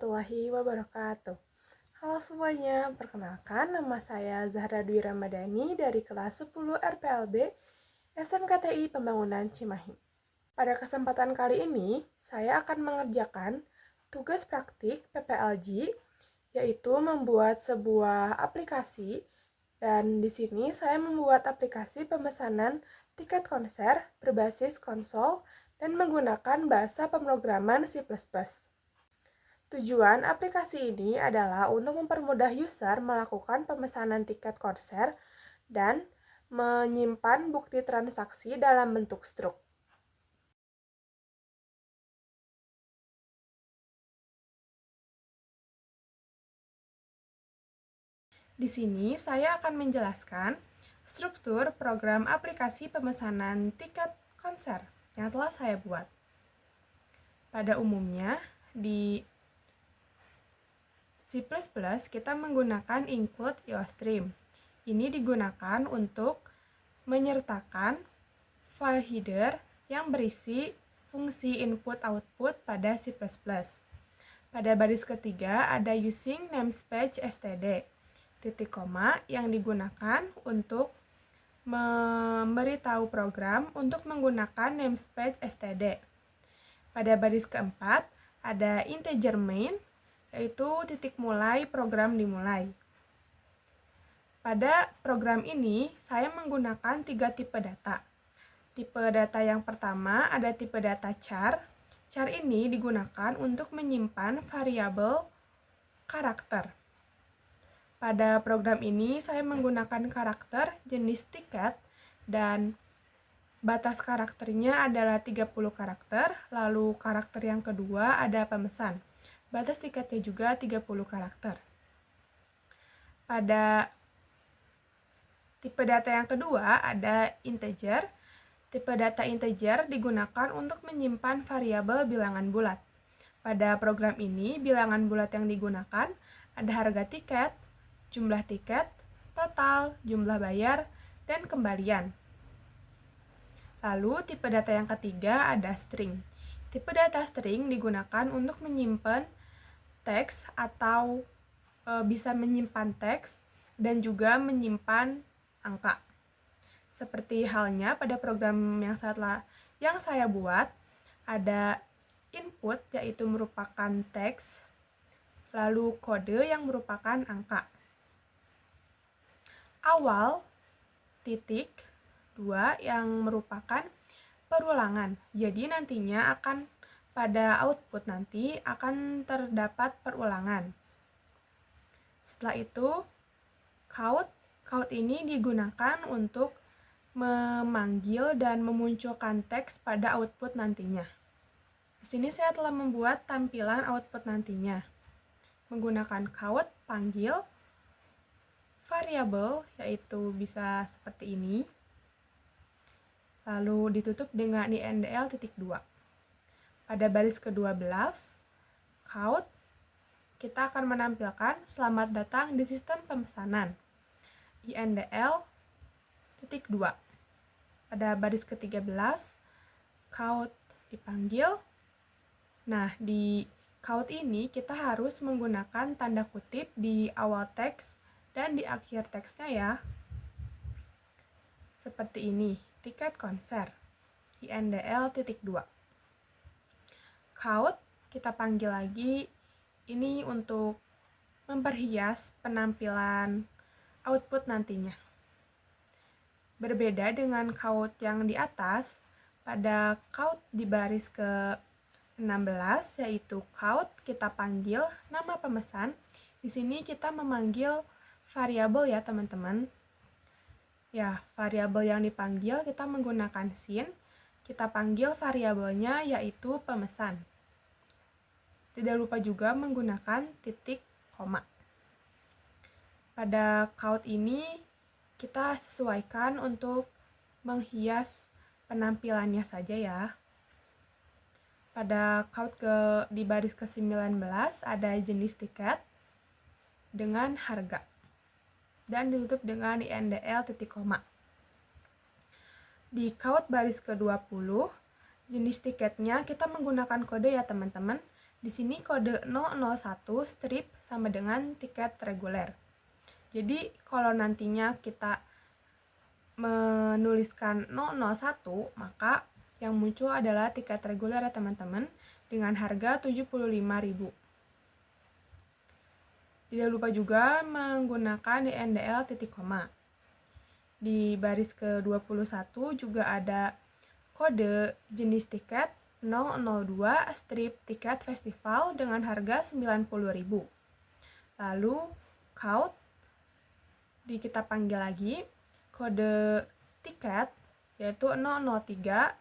warahmatullahi wabarakatuh. Halo semuanya, perkenalkan nama saya Zahra Dwi Ramadhani dari kelas 10 RPLB SMKTI Pembangunan Cimahi. Pada kesempatan kali ini, saya akan mengerjakan tugas praktik PPLG, yaitu membuat sebuah aplikasi, dan di sini saya membuat aplikasi pemesanan tiket konser berbasis konsol dan menggunakan bahasa pemrograman C++. Tujuan aplikasi ini adalah untuk mempermudah user melakukan pemesanan tiket konser dan menyimpan bukti transaksi dalam bentuk struk. Di sini saya akan menjelaskan struktur program aplikasi pemesanan tiket konser yang telah saya buat. Pada umumnya, di C++ kita menggunakan include IOStream. Ini digunakan untuk menyertakan file header yang berisi fungsi input-output pada C++. Pada baris ketiga ada using namespace std, titik koma yang digunakan untuk memberitahu program untuk menggunakan namespace std. Pada baris keempat ada integer main, yaitu titik mulai program dimulai. Pada program ini, saya menggunakan 3 tipe data. Tipe data yang pertama ada tipe data char. Char ini digunakan untuk menyimpan variabel karakter. Pada program ini, saya menggunakan karakter jenis tiket dan batas karakternya adalah 30 karakter, lalu karakter yang kedua ada pemesan. Batas tiketnya juga 30 karakter. Pada tipe data yang kedua ada integer. Tipe data integer digunakan untuk menyimpan variabel bilangan bulat. Pada program ini, bilangan bulat yang digunakan ada harga tiket, jumlah tiket, total, jumlah bayar, dan kembalian. Lalu, tipe data yang ketiga ada string. Tipe data string digunakan untuk menyimpan teks atau bisa menyimpan teks dan juga menyimpan angka. Seperti halnya pada program yang saya buat, ada input yaitu merupakan teks, lalu kode yang merupakan angka. Awal, titik, 2 yang merupakan perulangan. Jadi nantinya pada output nanti akan terdapat perulangan. Setelah itu, count. Count ini digunakan untuk memanggil dan memunculkan teks pada output nantinya. Di sini saya telah membuat tampilan output nantinya. Menggunakan count, panggil, variabel, yaitu bisa seperti ini. Lalu ditutup dengan indl.2. Pada baris ke-12, count, kita akan menampilkan selamat datang di sistem pemesanan. indl.2. Pada baris ke-13, count dipanggil. Nah, di count ini kita harus menggunakan tanda kutip di awal teks dan di akhir teksnya ya. Seperti ini, tiket konser, indl.2. Count, kita panggil lagi, ini untuk memperhias penampilan output nantinya. Berbeda dengan count yang di atas, pada count di baris ke-16, yaitu count, kita panggil nama pemesan. Di sini kita memanggil variabel ya teman-teman. Ya, variabel yang dipanggil kita menggunakan sin. Kita panggil variabelnya yaitu pemesan. Tidak lupa juga menggunakan titik koma. Pada count ini kita sesuaikan untuk menghias penampilannya saja ya. Pada count di baris ke-19 ada jenis tiket dengan harga. Dan ditutup dengan indl., Di count baris ke-20, jenis tiketnya kita menggunakan kode ya teman-teman. Di sini kode 001 strip sama dengan tiket reguler. Jadi kalau nantinya kita menuliskan 001, maka yang muncul adalah tiket reguler ya teman-teman, dengan harga 75.000. Tidak lupa juga menggunakan DNDL titik koma. Di baris ke-21 juga ada kode jenis tiket 002 strip tiket festival dengan harga 90.000. Lalu count kita panggil lagi kode tiket yaitu 003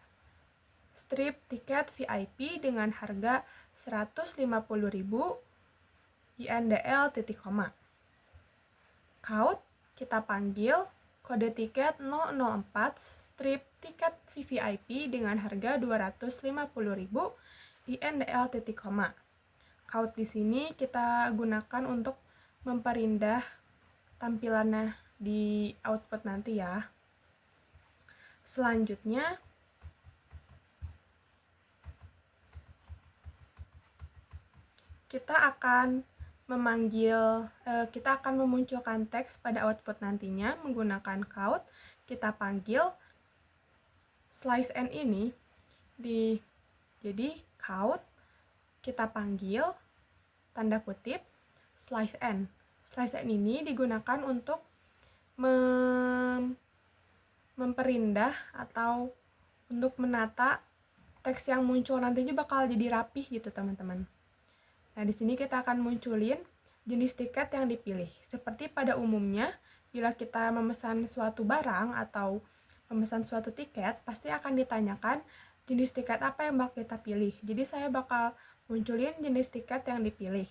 strip tiket VIP dengan harga 150.000 INDL titik koma. Count kita panggil kode tiket 004 strip tiket VVIP dengan harga 250.000 INDL titik koma. Count di sini kita gunakan untuk memperindah tampilannya di output nanti ya. Selanjutnya kita akan memunculkan teks pada output nantinya menggunakan count. Kita panggil slice n ini jadi count kita panggil tanda kutip slice n. Slice n ini digunakan untuk memperindah atau untuk menata teks yang muncul nantinya bakal jadi rapih gitu teman-teman. Nah, di sini kita akan munculin jenis tiket yang dipilih. Seperti pada umumnya, bila kita memesan suatu barang atau memesan suatu tiket, pasti akan ditanyakan jenis tiket apa yang bakal kita pilih. Jadi saya bakal munculin jenis tiket yang dipilih.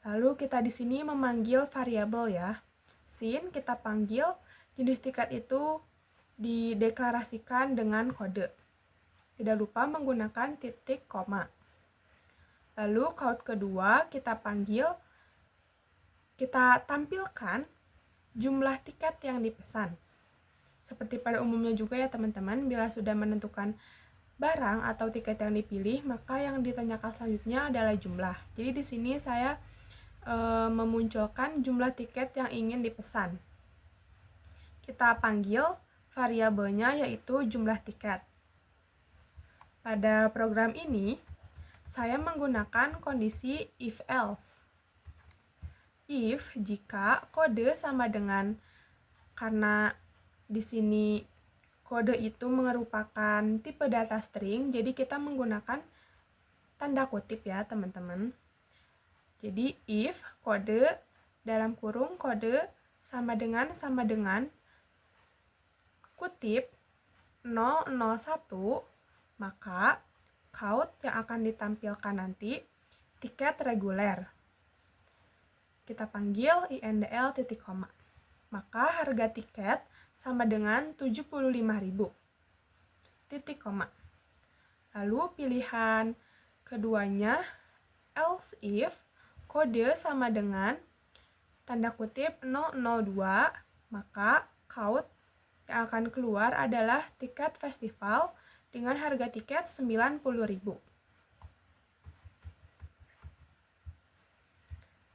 Lalu kita di sini memanggil variabel ya. Sin kita panggil jenis tiket itu dideklarasikan dengan kode. Tidak lupa menggunakan titik koma. Lalu count kedua kita tampilkan jumlah tiket yang dipesan. Seperti pada umumnya juga ya teman-teman, bila sudah menentukan barang atau tiket yang dipilih, maka yang ditanyakan selanjutnya adalah jumlah. Jadi di sini saya memunculkan jumlah tiket yang ingin dipesan. Kita panggil variabelnya yaitu jumlah tiket. Pada program ini, saya menggunakan kondisi if-else. If jika kode sama dengan, karena di sini kode itu merupakan tipe data string, jadi kita menggunakan tanda kutip ya teman-teman. Jadi if kode dalam kurung kode sama dengan kutip 001, maka count yang akan ditampilkan nanti tiket reguler. Kita panggil INDL titik koma. Maka harga tiket sama dengan 75.000. Titik koma. Lalu pilihan keduanya else if kode sama dengan tanda kutip 002, maka count yang akan keluar adalah tiket festival dengan harga tiket 90.000.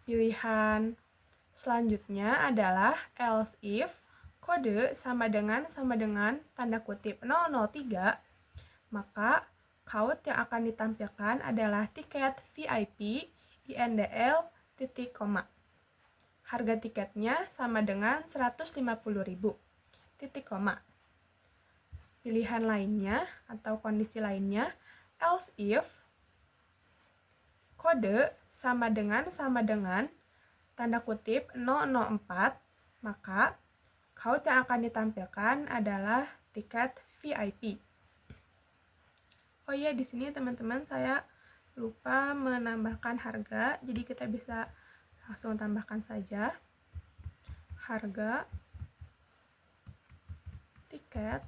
Pilihan selanjutnya adalah else if kode sama dengan tanda kutip 003, maka count yang akan ditampilkan adalah tiket VIP INDL titik koma. Harga tiketnya sama dengan 150.000. Titik koma. Pilihan lainnya atau kondisi lainnya else if kode sama dengan tanda kutip 004, maka count yang akan ditampilkan adalah tiket VIP. Oh iya, di sini teman-teman saya lupa menambahkan harga, jadi kita bisa langsung tambahkan saja harga tiket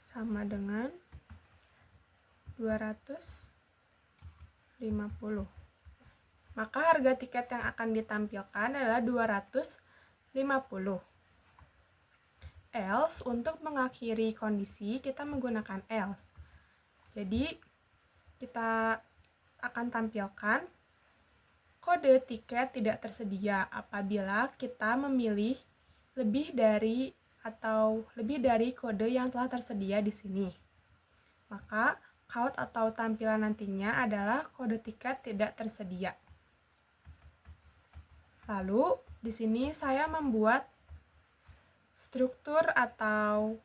sama dengan 250. Maka harga tiket yang akan ditampilkan adalah 250. else, untuk mengakhiri kondisi kita menggunakan else. Jadi kita akan tampilkan kode tiket tidak tersedia apabila kita memilih lebih dari kode yang telah tersedia di sini. Maka count atau tampilan nantinya adalah kode tiket tidak tersedia. Lalu di sini saya membuat struktur atau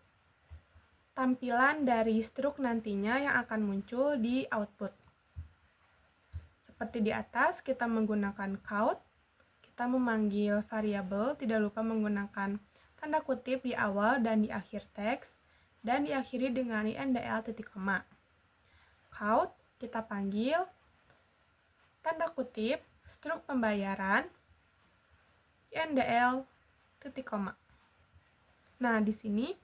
tampilan dari struk nantinya yang akan muncul di output. Seperti di atas, kita menggunakan count, kita memanggil variabel, tidak lupa menggunakan tanda kutip di awal dan di akhir teks, dan diakhiri dengan indl titik koma. Count, kita panggil tanda kutip, struk pembayaran, indl titik koma. Nah, di sini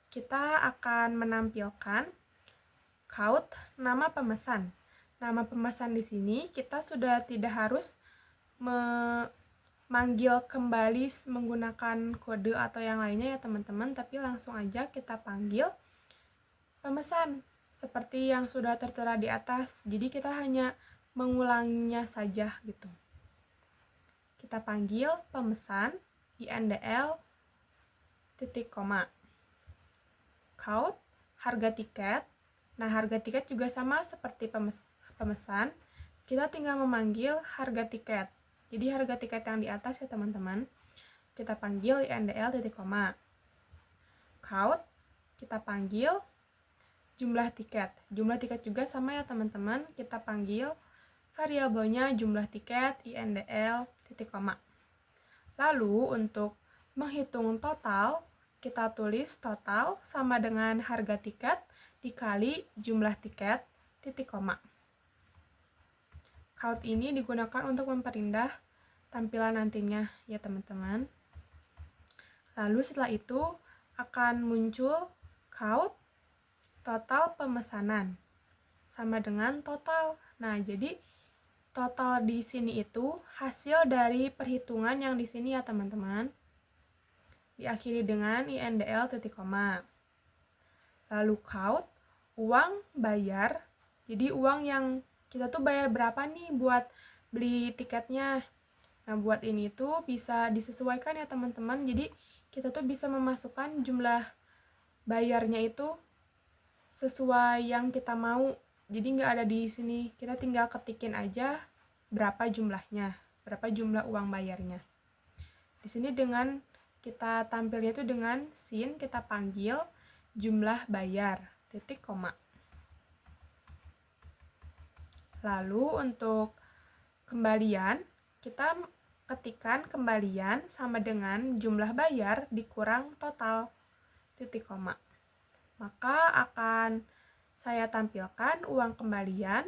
kita akan menampilkan count nama pemesan. Nama pemesan di sini kita sudah tidak harus memanggil kembali menggunakan kode atau yang lainnya ya teman-teman, tapi langsung aja kita panggil pemesan seperti yang sudah tertera di atas. Jadi kita hanya mengulanginya saja gitu. Kita panggil pemesan indl titik koma. Count, harga tiket. Nah, harga tiket juga sama seperti pemesan. Kita tinggal memanggil harga tiket. Jadi harga tiket yang di atas ya teman-teman. Kita panggil indl titik koma. Count, kita panggil jumlah tiket. Jumlah tiket juga sama ya teman-teman. Kita panggil variabelnya jumlah tiket indl titik koma. Lalu untuk menghitung total, kita tulis total sama dengan harga tiket dikali jumlah tiket titik koma. Count ini digunakan untuk memperindah tampilan nantinya ya teman-teman. Lalu setelah itu akan muncul count total pemesanan sama dengan total. Nah, jadi total di sini itu hasil dari perhitungan yang di sini ya teman-teman. Diakhiri dengan indl titik koma. Lalu count, uang bayar. Jadi uang yang kita tuh bayar berapa nih buat beli tiketnya. Nah, buat ini tuh bisa disesuaikan ya teman-teman. Jadi kita tuh bisa memasukkan jumlah bayarnya itu sesuai yang kita mau. Jadi nggak ada di sini. Kita tinggal ketikin aja berapa jumlahnya, berapa jumlah uang bayarnya. Di sini dengan kita tampilnya itu dengan sin, kita panggil jumlah bayar, titik koma. Lalu untuk kembalian, kita ketikkan kembalian sama dengan jumlah bayar dikurang total, titik koma. Maka akan saya tampilkan uang kembalian,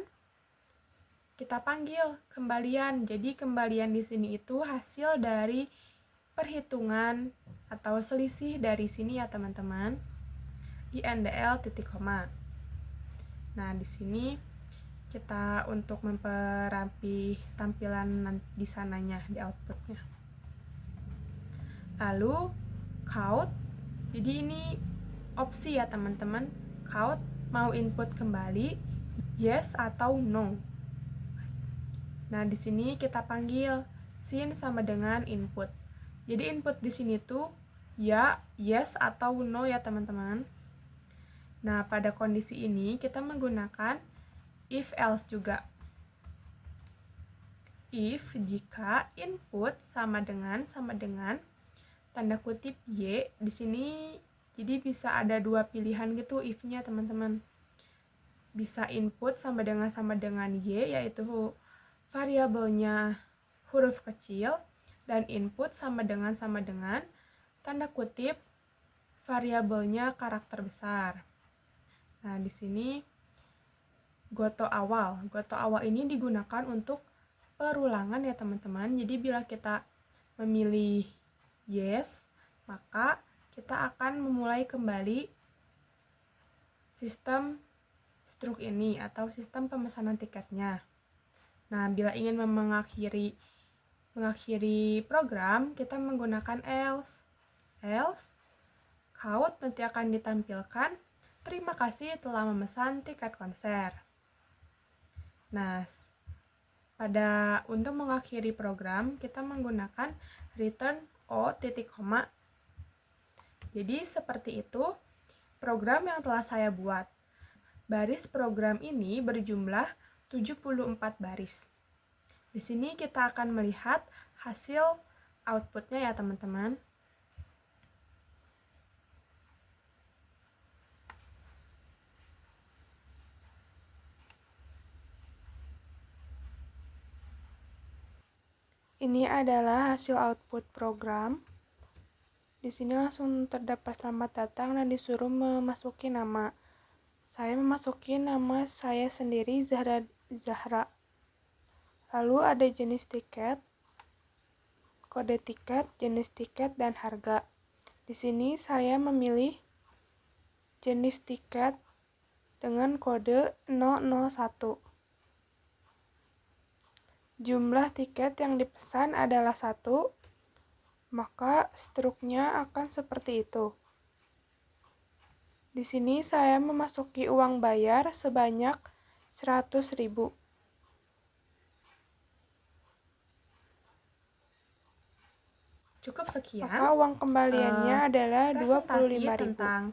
kita panggil kembalian. Jadi kembalian di sini itu hasil dari perhitungan atau selisih dari sini ya teman-teman, indl titik koma. Nah, di sini kita untuk memperapi tampilan di sananya, di outputnya. Lalu count, jadi ini opsi ya teman-teman. Count mau input kembali yes atau no. Nah, di sini kita panggil sin sama dengan input. Jadi input di sini tuh ya, yes atau no ya teman-teman. Nah, pada kondisi ini kita menggunakan if else juga. If jika input sama dengan tanda kutip y, di sini jadi bisa ada dua pilihan gitu if-nya teman-teman. Bisa input sama dengan y, yaitu variabelnya huruf kecil, dan input sama dengan tanda kutip variabelnya karakter besar. Nah, di sini goto awal. Goto awal ini digunakan untuk perulangan ya teman-teman. Jadi bila kita memilih yes, maka kita akan memulai kembali sistem struk ini atau sistem pemesanan tiketnya. Nah, bila ingin mengakhiri program, kita menggunakan else. Else, checkout nanti akan ditampilkan, terima kasih telah memesan tiket konser. Nah, untuk mengakhiri program, kita menggunakan return O titik koma. Jadi seperti itu program yang telah saya buat. Baris program ini berjumlah 74 baris. Di sini kita akan melihat hasil outputnya ya teman-teman. Ini adalah hasil output program. Di sini langsung terdapat selamat datang dan disuruh memasuki nama. Saya memasuki nama saya sendiri, Zahra. Lalu ada jenis tiket, kode tiket, jenis tiket, dan harga. Di sini saya memilih jenis tiket dengan kode 001. Jumlah tiket yang dipesan adalah 1, maka struknya akan seperti itu. Di sini saya memasuki uang bayar sebanyak 100.000. Cukup sekian. Maka uang kembaliannya adalah 25.000. Tentang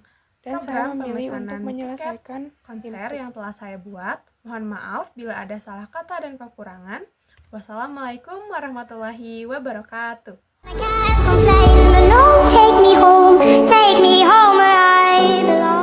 dan saya memilih untuk menyelesaikan konser yang telah saya buat. Mohon maaf bila ada salah kata dan kekurangan. Wassalamualaikum warahmatullahi wabarakatuh. I can't complain, but no, take me home where I belong.